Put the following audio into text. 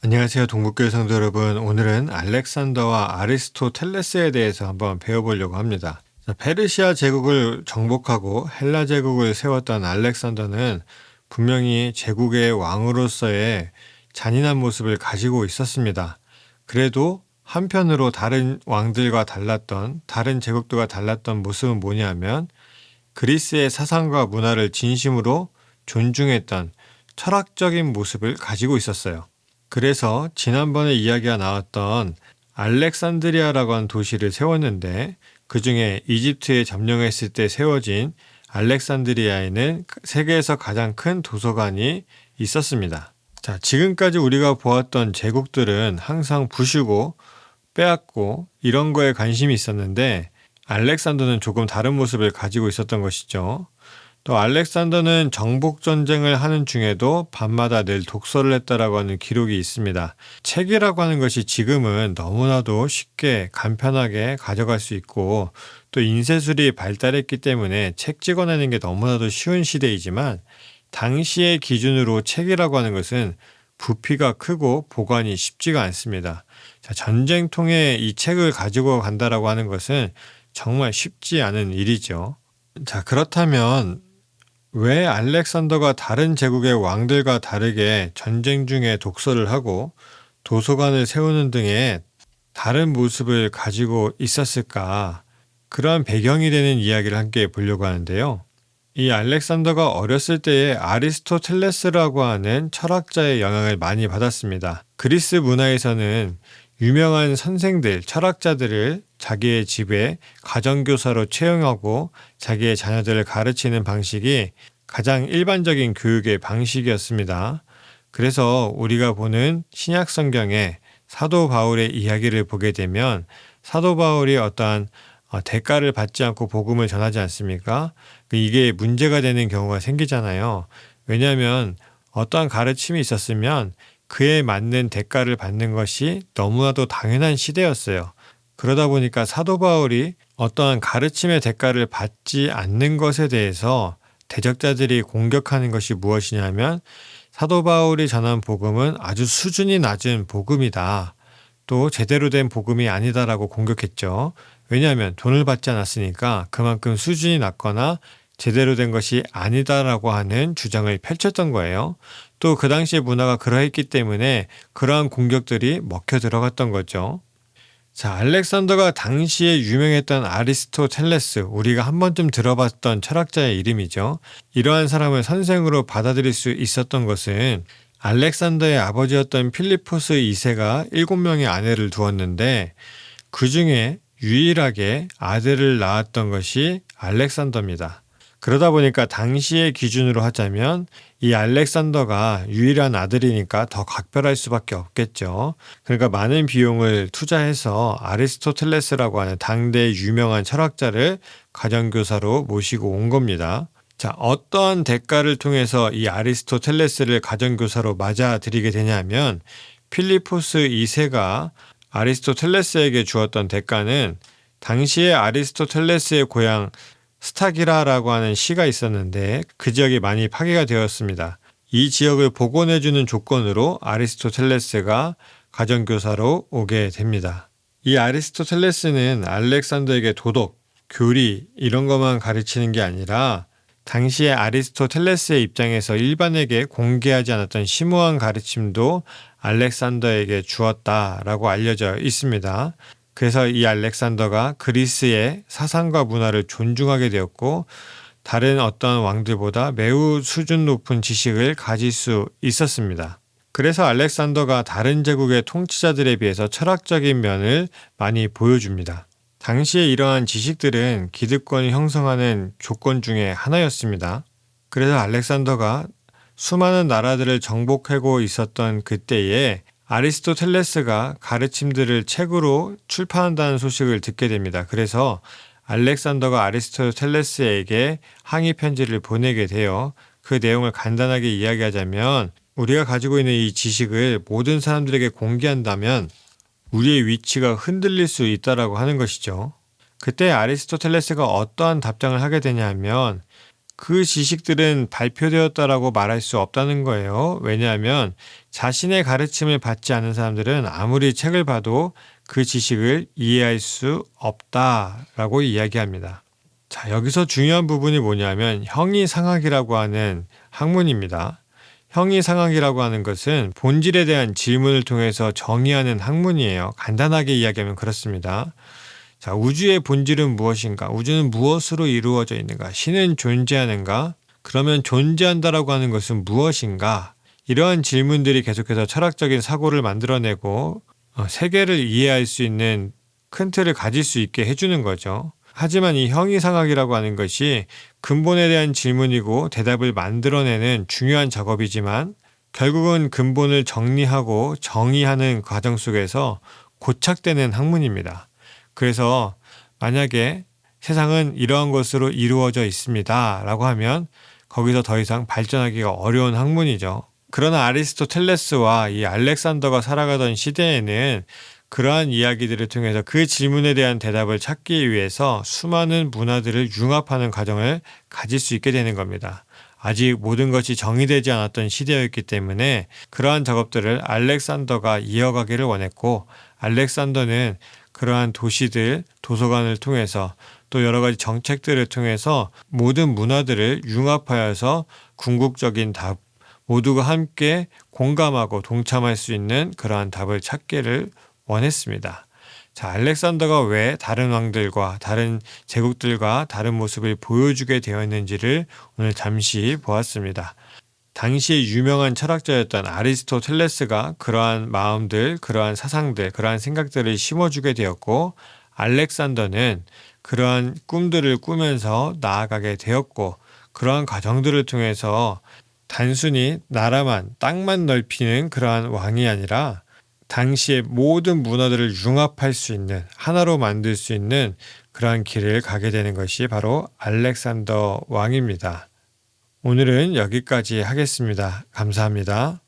안녕하세요. 동북교회 성도 여러분. 오늘은 알렉산더와 아리스토텔레스에 대해서 한번 배워보려고 합니다. 페르시아 제국을 정복하고 헬라 제국을 세웠던 알렉산더는 분명히 제국의 왕으로서의 잔인한 모습을 가지고 있었습니다. 그래도 한편으로 다른 왕들과 달랐던, 다른 제국들과 달랐던 모습은 뭐냐면 그리스의 사상과 문화를 진심으로 존중했던 철학적인 모습을 가지고 있었어요. 그래서 지난번에 이야기가 나왔던 알렉산드리아라고 하는 도시를 세웠는데 그 중에 이집트에 점령했을 때 세워진 알렉산드리아에는 세계에서 가장 큰 도서관이 있었습니다. 자, 지금까지 우리가 보았던 제국들은 항상 부수고 빼앗고 이런 거에 관심이 있었는데 알렉산더는 조금 다른 모습을 가지고 있었던 것이죠. 또 알렉산더는 정복 전쟁을 하는 중에도 밤마다 늘 독서를 했다라고 하는 기록이 있습니다. 책이라고 하는 것이 지금은 너무나도 쉽게 간편하게 가져갈 수 있고 또 인쇄술이 발달했기 때문에 책 찍어내는 게 너무나도 쉬운 시대이지만 당시의 기준으로 책이라고 하는 것은 부피가 크고 보관이 쉽지가 않습니다. 자, 전쟁통에 이 책을 가지고 간다라고 하는 것은 정말 쉽지 않은 일이죠. 자, 그렇다면 왜 알렉산더가 다른 제국의 왕들과 다르게 전쟁 중에 독서를 하고 도서관을 세우는 등의 다른 모습을 가지고 있었을까? 그러한 배경이 되는 이야기를 함께 보려고 하는데요. 이 알렉산더가 어렸을 때에 아리스토텔레스라고 하는 철학자의 영향을 많이 받았습니다. 그리스 문화에서는 유명한 선생들, 철학자들을 자기의 집에 가정교사로 채용하고 자기의 자녀들을 가르치는 방식이 가장 일반적인 교육의 방식이었습니다. 그래서 우리가 보는 신약 성경에 사도 바울의 이야기를 보게 되면 사도 바울이 어떠한 대가를 받지 않고 복음을 전하지 않습니까? 이게 문제가 되는 경우가 생기잖아요. 왜냐하면 어떠한 가르침이 있었으면 그에 맞는 대가를 받는 것이 너무나도 당연한 시대였어요. 그러다 보니까 사도 바울이 어떠한 가르침의 대가를 받지 않는 것에 대해서 대적자들이 공격하는 것이 무엇이냐면 사도 바울이 전한 복음은 아주 수준이 낮은 복음이다. 또 제대로 된 복음이 아니다라고 공격했죠. 왜냐하면 돈을 받지 않았으니까 그만큼 수준이 낮거나 제대로 된 것이 아니다라고 하는 주장을 펼쳤던 거예요. 또 그 당시의 문화가 그러했기 때문에 그러한 공격들이 먹혀 들어갔던 거죠. 자, 알렉산더가 당시에 유명했던 아리스토텔레스, 우리가 한 번쯤 들어봤던 철학자의 이름이죠. 이러한 사람을 선생으로 받아들일 수 있었던 것은 알렉산더의 아버지였던 필리포스 2세가 7명의 아내를 두었는데 그 중에 유일하게 아들을 낳았던 것이 알렉산더입니다. 그러다 보니까 당시의 기준으로 하자면 이 알렉산더가 유일한 아들이니까 더 각별할 수밖에 없겠죠. 그러니까 많은 비용을 투자해서 아리스토텔레스라고 하는 당대 유명한 철학자를 가정교사로 모시고 온 겁니다. 자, 어떠한 대가를 통해서 이 아리스토텔레스를 가정교사로 맞아들이게 되냐면 필리포스 2세가 아리스토텔레스에게 주었던 대가는 당시에 아리스토텔레스의 고향 스타기라라고 하는 시가 있었는데 그 지역이 많이 파괴가 되었습니다. 이 지역을 복원해주는 조건으로 아리스토텔레스가 가정교사로 오게 됩니다. 이 아리스토텔레스는 알렉산더에게 도덕, 교리 이런 것만 가르치는 게 아니라 당시에 아리스토텔레스의 입장에서 일반에게 공개하지 않았던 심오한 가르침도 알렉산더에게 주었다라고 알려져 있습니다. 그래서 이 알렉산더가 그리스의 사상과 문화를 존중하게 되었고 다른 어떤 왕들보다 매우 수준 높은 지식을 가질 수 있었습니다. 그래서 알렉산더가 다른 제국의 통치자들에 비해서 철학적인 면을 많이 보여줍니다. 당시에 이러한 지식들은 기득권을 형성하는 조건 중에 하나였습니다. 그래서 알렉산더가 수많은 나라들을 정복하고 있었던 그때에 아리스토텔레스가 가르침들을 책으로 출판한다는 소식을 듣게 됩니다. 그래서 알렉산더가 아리스토텔레스에게 항의 편지를 보내게 돼요. 그 내용을 간단하게 이야기하자면 우리가 가지고 있는 이 지식을 모든 사람들에게 공개한다면 우리의 위치가 흔들릴 수 있다라고 하는 것이죠. 그때 아리스토텔레스가 어떠한 답장을 하게 되냐면 그 지식들은 발표되었다라고 말할 수 없다는 거예요. 왜냐하면 자신의 가르침을 받지 않은 사람들은 아무리 책을 봐도 그 지식을 이해할 수 없다라고 이야기합니다. 자, 여기서 중요한 부분이 뭐냐면 형이상학이라고 하는 학문입니다. 형이상학이라고 하는 것은 본질에 대한 질문을 통해서 정의하는 학문이에요. 간단하게 이야기하면 그렇습니다. 자, 우주의 본질은 무엇인가? 우주는 무엇으로 이루어져 있는가? 신은 존재하는가? 그러면 존재한다라고 하는 것은 무엇인가? 이러한 질문들이 계속해서 철학적인 사고를 만들어내고 세계를 이해할 수 있는 큰 틀을 가질 수 있게 해주는 거죠. 하지만 이 형이상학이라고 하는 것이 근본에 대한 질문이고 대답을 만들어내는 중요한 작업이지만 결국은 근본을 정리하고 정의하는 과정 속에서 고착되는 학문입니다. 그래서 만약에 세상은 이러한 것으로 이루어져 있습니다 라고 하면 거기서 더 이상 발전하기가 어려운 학문이죠. 그러나 아리스토텔레스와 이 알렉산더가 살아가던 시대에는 그러한 이야기들을 통해서 그 질문에 대한 대답을 찾기 위해서 수많은 문화들을 융합하는 과정을 가질 수 있게 되는 겁니다. 아직 모든 것이 정의되지 않았던 시대였기 때문에 그러한 작업들을 알렉산더가 이어가기를 원했고, 알렉산더는 그러한 도시들, 도서관을 통해서 또 여러 가지 정책들을 통해서 모든 문화들을 융합하여서 궁극적인 답, 모두가 함께 공감하고 동참할 수 있는 그러한 답을 찾기를 원했습니다. 자, 알렉산더가 왜 다른 왕들과 다른 제국들과 다른 모습을 보여주게 되었는지를 오늘 잠시 보았습니다. 당시에 유명한 철학자였던 아리스토텔레스가 그러한 마음들, 그러한 사상들, 그러한 생각들을 심어주게 되었고, 알렉산더는 그러한 꿈들을 꾸면서 나아가게 되었고, 그러한 과정들을 통해서 단순히 나라만, 땅만 넓히는 그러한 왕이 아니라 당시의 모든 문화들을 융합할 수 있는, 하나로 만들 수 있는 그러한 길을 가게 되는 것이 바로 알렉산더 왕입니다. 오늘은 여기까지 하겠습니다. 감사합니다.